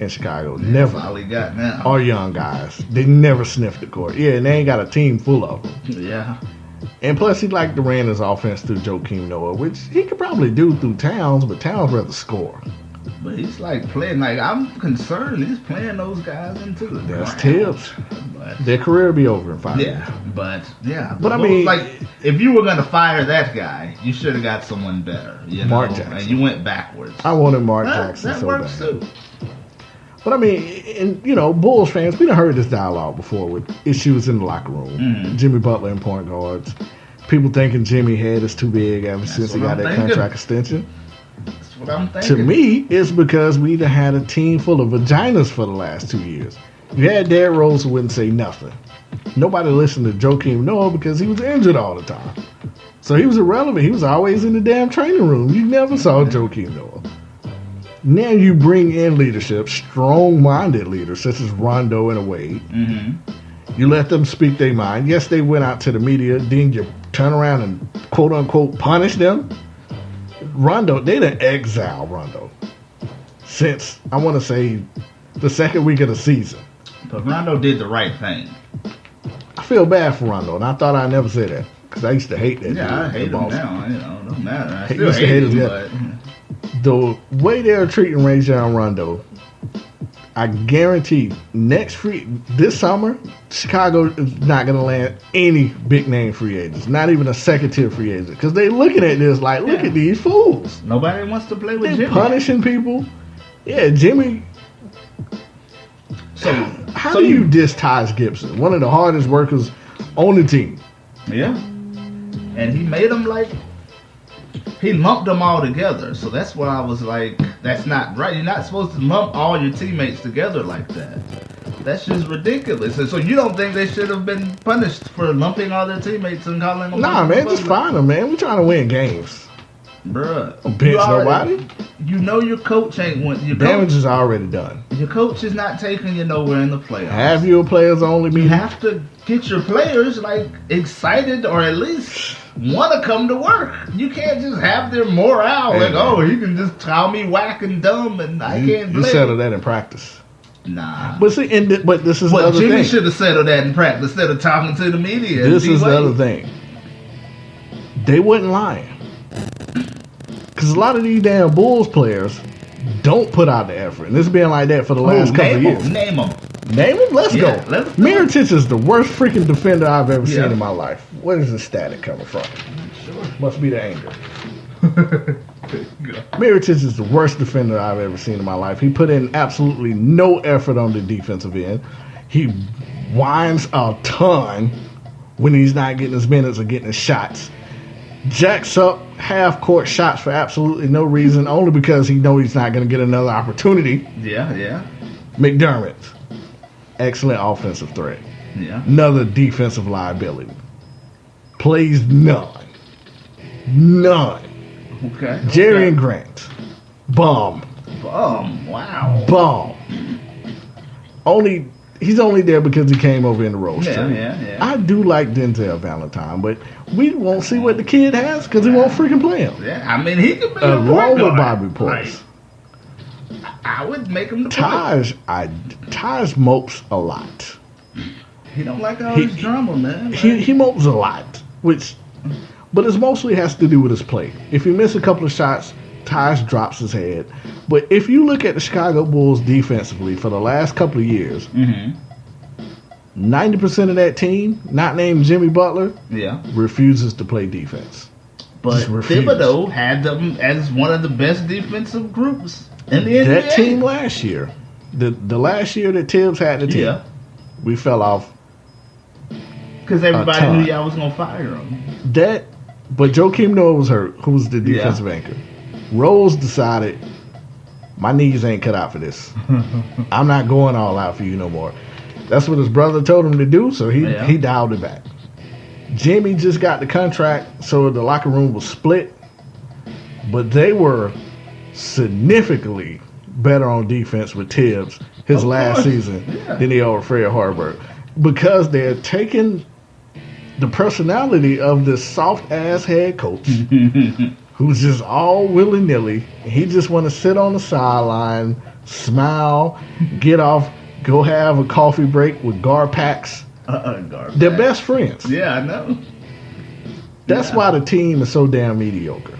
in Chicago. Never. That's all he got now. Or young guys. They never sniffed the court. Yeah, and they ain't got a team full of them. Yeah. And plus, he liked to ran his offense through Joakim Noah, which he could probably do through Towns, but Towns rather score. But he's like playing, like, I'm concerned he's playing those guys into the That's ground. Tibbs. Their career will be over in 5 years. Yeah, But I mean, like, if you were going to fire that guy, you should have got someone better. You Mark know? Jackson. And you went backwards. I wanted Mark Jackson that so works bad. too. But I mean, and you know, Bulls fans, we done heard this dialogue before with issues in the locker room. Mm-hmm. Jimmy Butler and point guards. People thinking Jimmy head is too big ever since he got that contract extension. That's what I'm thinking. To me, it's because we done had a team full of vaginas for the last 2 years. You had Derrick Rose who wouldn't say nothing. Nobody listened to Joakim Noah because he was injured all the time. So he was irrelevant. He was always in the damn training room. You never saw Joakim Noah. Now you bring in leadership, strong-minded leaders such as Rondo and Wade. Mm-hmm. You let them speak their mind. Yes, they went out to the media. Then you turn around and quote-unquote punish them. Rondo, they done exile Rondo since, I want to say, the second week of the season. But Rondo did the right thing. I feel bad for Rondo, and I thought I'd never say that because I used to hate that dude. Yeah, I hate him Boston. now. You know, don't matter. I He still used to hate hate him, his The way they're treating Rajon Rondo, I guarantee this summer, Chicago is not going to land any big name free agents, not even a second tier free agent, because they looking at this like, look at these fools. Nobody wants to play with They're Jimmy. punishing people. Yeah, Jimmy. So How do you diss Taj Gibson, one of the hardest workers on the team? Yeah. And he made them like, he lumped them all together. So that's why I was like, that's not right. You're not supposed to lump all your teammates together like that. That's just ridiculous. And so you don't think they should have been punished for lumping all their teammates and calling them? Nah, man, just fine them, man. We're trying to win games. Bruh. Bench nobody. You know your coach ain't went. Damage is already done. Your coach is not taking you nowhere in the playoffs. Have your players only meeting? You have to get your players like excited or at least want to come to work. You can't just have their morale like, oh, he can just call me whack and dumb and I can't play. You settle that in practice. Nah. But see, but this is the other Jimmy thing. should have settled that in practice instead of talking to the media. This is the other thing. They wasn't lying. Because a lot of these damn Bulls players don't put out the effort. And it's been like that for the last couple of years. Name them. Name them? Let's go. Let's go. Mirotic is the worst freaking defender I've ever seen in my life. Where is the static coming from? Sure. Must be the anger. Mirotic is the worst defender I've ever seen in my life. He put in absolutely no effort on the defensive end. He whines a ton when he's not getting his minutes or getting his shots. Jacks up half-court shots for absolutely no reason, only because he knows he's not going to get another opportunity. Yeah. McDermott, excellent offensive threat. Yeah. Another defensive liability. Plays none. Okay. Jerry and Grant, bum. Wow. Bum. He's only there because he came over in the roster. Yeah. I do like Denzel Valentine, but we won't see what the kid has because he won't freaking play him. Yeah, I mean, he could be along with Bobby Portis. I would make him the Taj mopes a lot. He don't like all this drama, man. He mopes a lot, but it mostly has to do with his play. If he misses a couple of shots, Taj drops his head. But if you look at the Chicago Bulls defensively for the last couple of years, 90% of that team, not named Jimmy Butler, refuses to play defense. But Thibodeau had them as one of the best defensive groups in the NBA. That team last year, the last year that Tibbs had the team, we fell off. Because everybody knew y'all was going to fire him. But Joakim Noah was hurt, who was the defensive anchor. Rose decided, my knees ain't cut out for this. I'm not going all out for you no more. That's what his brother told him to do, so he dialed it back. Jimmy just got the contract, so the locker room was split. But they were significantly better on defense with Tibbs his last season than they are with Fred Hoiberg. Because they're taking the personality of this soft-ass head coach who's just all willy-nilly. He just want to sit on the sideline, smile, get off, go have a coffee break with Garpax. They're best friends. Yeah, I know. That's why the team is so damn mediocre.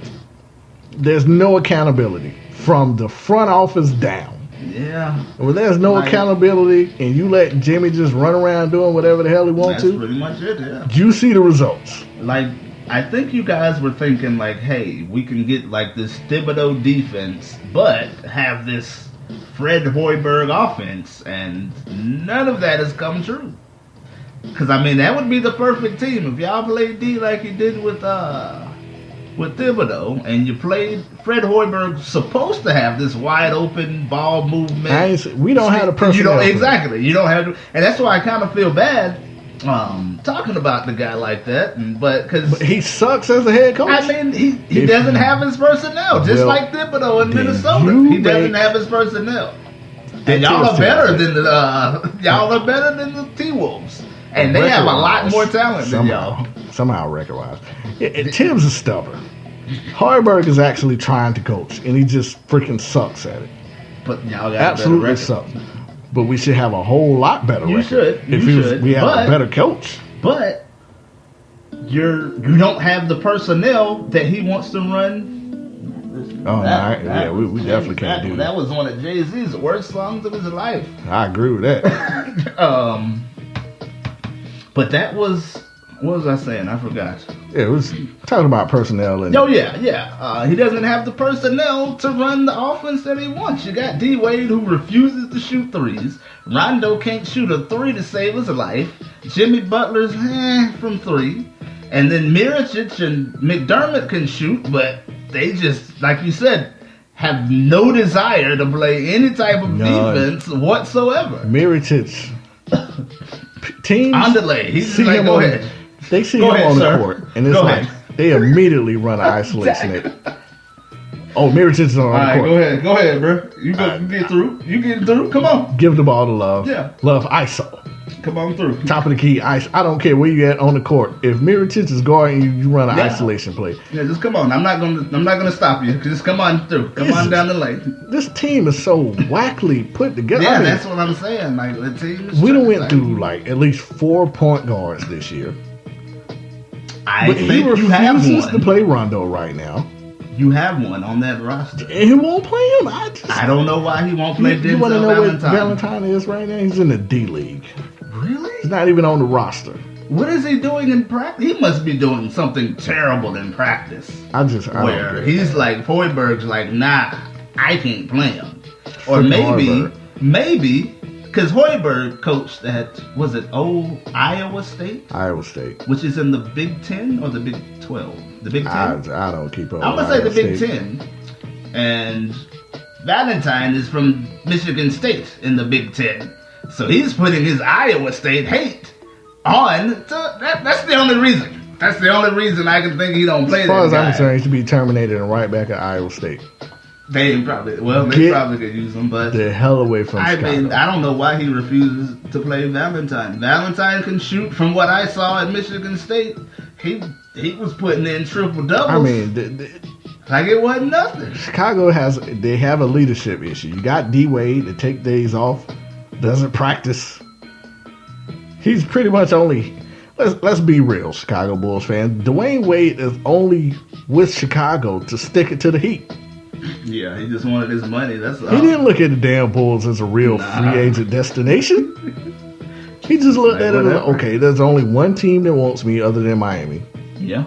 There's no accountability from the front office down. Yeah. When there's no accountability and you let Jimmy just run around doing whatever the hell he wants to, that's pretty much it, yeah. You see the results. Like, I think you guys were thinking, like, hey, we can get, like, this Thibodeau defense, but have this Fred Hoiberg offense, and none of that has come true. Because, I mean, that would be the perfect team. If y'all played D like you did with Thibodeau, and you played Fred Hoiberg, supposed to have this wide open ball movement. We don't have the personnel. Exactly. You don't have to, and that's why I kind of feel bad talking about the guy like that. But he sucks as a head coach. I mean, he doesn't have his personnel, just like Thibodeau in Minnesota. He doesn't have his personnel, and y'all are better than the T-Wolves. And they have a lot more talent than y'all. Somehow, record-wise. Tibbs is stubborn. Hoiberg is actually trying to coach, and he just freaking sucks at it. But y'all got absolutely sucks. But we should have a whole lot better record. We have a better coach. But you don't have the personnel that he wants to run. We definitely can't do that. That was one of Jay-Z's worst songs of his life. I agree with that. But that was, what was I saying? I forgot. It was talking about personnel. He doesn't have the personnel to run the offense that he wants. You got D Wade, who refuses to shoot threes. Rondo can't shoot a three to save his life. Jimmy Butler's from three. And then Mirotic and McDermott can shoot, but they just, like you said, have no desire to play any type of defense whatsoever. Mirotic... Teams Underlay. He's just like, go ahead. They see him on the court, and it's like they immediately run an isolation. Oh, Mirotic is on the court. Go ahead, bro. You get through. You get through. Come on. Give the ball to Love. Yeah. Love ISO. Come on through. Top of the key, ice. I don't care where you at on the court. If Mirotic is guarding you, run an isolation play. Yeah, just come on. I'm not gonna stop you. Just come on through. Come on down the lane. This team is so wackly put together. Yeah, that's what I'm saying. Like the team is. We done went through like at least 4 point guards this year. But he refuses to play Rondo right now. You have one on that roster. And he won't play him. I don't know why he won't play Denzel You want to know Valentine. what Valentine is right now? He's in the D League. Really? He's not even on the roster. What is he doing in practice? He must be doing something terrible in practice. Where he's like, Hoiberg's like, nah, I can't play him. Or maybe, because Hoiberg coached at, was it Iowa State? Iowa State. Which is in the Big 10 or the Big 12? The Big 10? I don't keep up. I'm going to say the Big 10. And Valentine is from Michigan State in the Big 10. So he's putting his Iowa State hate on. That's the only reason. That's the only reason I can think he don't play that guy. As far as I'm concerned, he should be terminated and right back at Iowa State. They probably could use him, but the hell away from Chicago. I mean, I don't know why he refuses to play Valentine. Valentine can shoot. From what I saw at Michigan State, he was putting in triple doubles. I mean, like it wasn't nothing. Chicago have a leadership issue. You got D Wade to take days off, doesn't practice. He's pretty much only. Let's be real, Chicago Bulls fans. Dwayne Wade is only with Chicago to stick it to the Heat. Yeah, he just wanted his money. That's all. He didn't look at the damn Bulls as a real free agent destination. He just looked at it as, okay, there's only one team that wants me other than Miami. Yeah.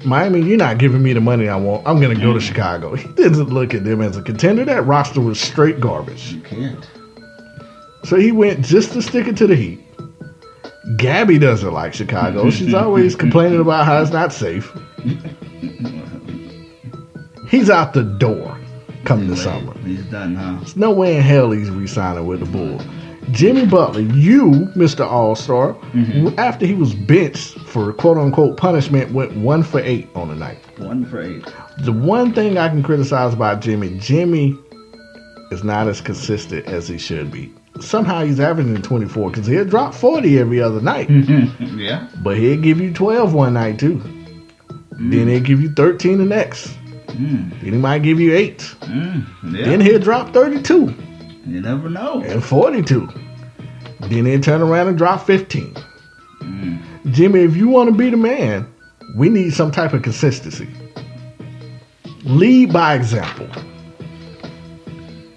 Miami, you're not giving me the money I want. I'm going to go to Chicago. He didn't look at them as a contender. That roster was straight garbage. You can't. So he went just to stick it to the Heat. Gabby doesn't like Chicago. She's always complaining about how it's not safe. He's out the door come the summer. He's done, huh? There's no way in hell he's re-signing with the Bulls. Jimmy Butler, Mr. All-Star, after he was benched for quote-unquote punishment, went 1 for 8 on the night. 1 for 8. The one thing I can criticize about Jimmy is not as consistent as he should be. Somehow he's averaging 24 because he'll drop 40 every other night. Yeah. But he'll give you 12 one night too. Then he'll give you 13 the next. Then he might give you 8. Yeah. Then he'll drop 32. You never know. And 42. Then they turn around and drop 15. Jimmy, if you want to be the man, we need some type of consistency. Lead by example.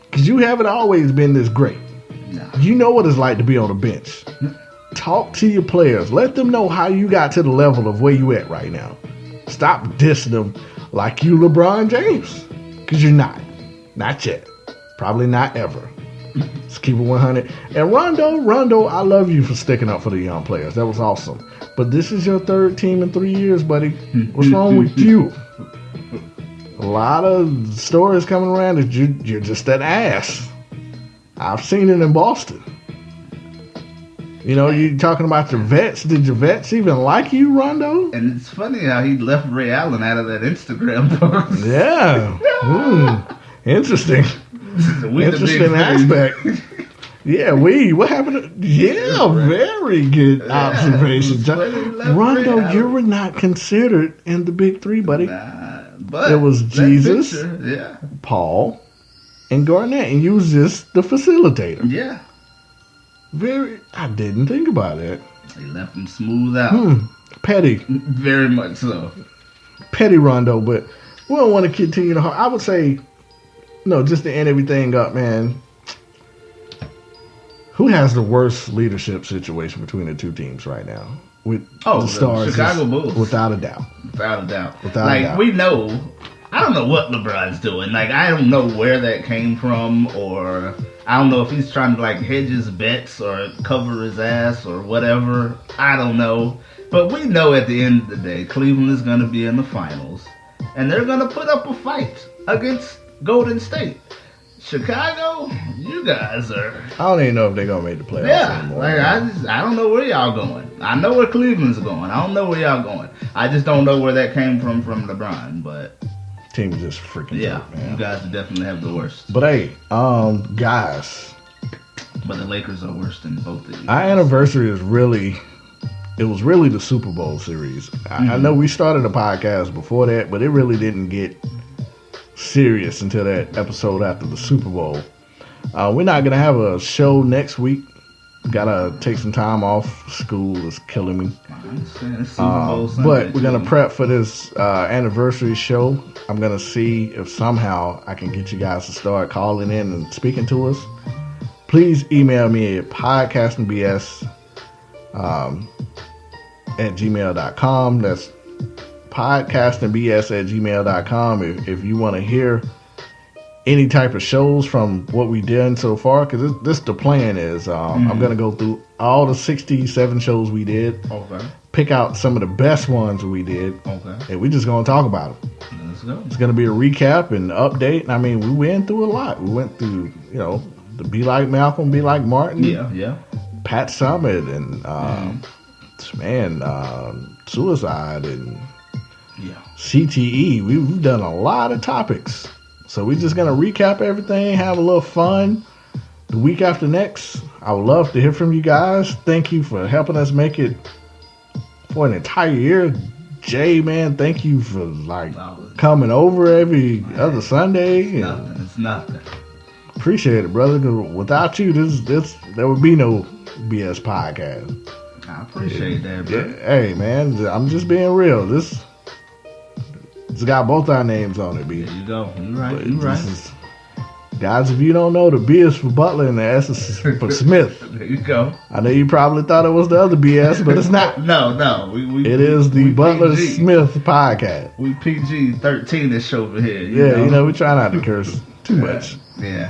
Because you haven't always been this great. No. You know what it's like to be on the bench. Talk to your players. Let them know how you got to the level of where you at right now. Stop dissing them like you LeBron-James. Because you're not. Not yet. Probably not ever. Let's keep it 100. And Rondo, I love you for sticking up for the young players. That was awesome. But this is your third team in 3 years, buddy. What's wrong with you? A lot of stories coming around that you're just that ass. I've seen it in Boston. You know, you talking about your vets. Did your vets even like you, Rondo? And it's funny how he left Ray Allen out of that Instagram post. Yeah. Interesting. Interesting aspect. Yeah, what happened to... Yeah, very good observation. Rondo, you were not considered in the big three, buddy. But it was Jesus, picture, Paul, and Garnett, and you was just the facilitator. Yeah. I didn't think about it. They left him smooth out. Petty. Very much so. Petty Rondo, but we don't want to continue to... I would say, just to end everything up, man, who has the worst leadership situation between the two teams right now? With the Stars, Chicago Bulls. Without a doubt. Without a doubt. We know, I don't know what LeBron's doing. Like, I don't know where that came from, or I don't know if he's trying to, hedge his bets or cover his ass or whatever. I don't know. But we know at the end of the day, Cleveland is going to be in the finals, and they're going to put up a fight against Golden State. Chicago, you guys are... I don't even know if they're going to make the playoffs anymore. I don't know where y'all going. I know where Cleveland's going. I don't know where y'all going. I just don't know where that came from LeBron, but... Team's just freaking hurt, man. You guys definitely have the worst. But hey, guys... But the Lakers are worse than both of you. Our anniversary is really... It was really the Super Bowl series. I know we started a podcast before that, but it really didn't get... serious until that episode after the Super Bowl. We're not gonna have a show next week. Gotta take some time off. School is killing me. But we're gonna prep for this anniversary show. I'm gonna see if somehow I can get you guys to start calling in and speaking to us. Please email me at podcastingbs at gmail.com. That's podcastingbs@gmail.com if you want to hear any type of shows from what we did so far, because the plan is I'm going to go through all the 67 shows we did, pick out some of the best ones we did, and we're just going to talk about them. Let's go. It's going to be a recap and update. I mean, we went through a lot. We went through the Be Like Malcolm, Be Like Martin, Pat Summitt, and suicide, and CTE. We've done a lot of topics. So we're just going to recap everything, have a little fun. The week after next, I would love to hear from you guys. Thank you for helping us make it for an entire year. Jay, man, thank you for coming over every other Sunday. It's nothing. Appreciate it, brother. 'Cause without you, there would be no BS podcast. I appreciate that, bro. Hey, man, I'm just being real. It's got both our names on it, B. There you go. You're right. You're right. Guys, if you don't know, the B is for Butler and the S is for Smith. There you go. I know you probably thought it was the other BS, but it's not. No. It is the Butler PG. Smith podcast. We PG-13 this show over here. We try not to curse too much. Yeah.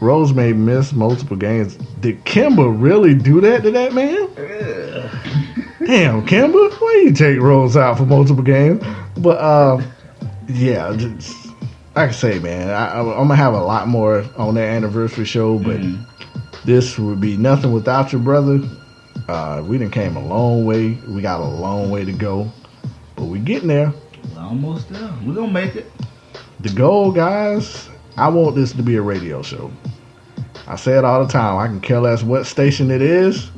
Rose may miss multiple games. Did Kimba really do that to that man? Damn, Kimba, why you take Rose out for multiple games? But just, like I say, man, I'm gonna have a lot more on that anniversary show, but this would be nothing without your brother. We done came a long way. We got a long way to go, but we getting there. We're almost there. We're gonna make it. The goal, guys, I want this to be a radio show. I say it all the time. I can care less what station it is.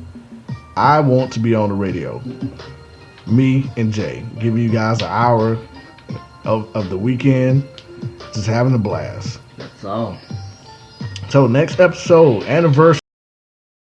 I want to be on the radio. Me and Jay, giving you guys an hour of the weekend, just having a blast. That's all. So next episode, anniversary.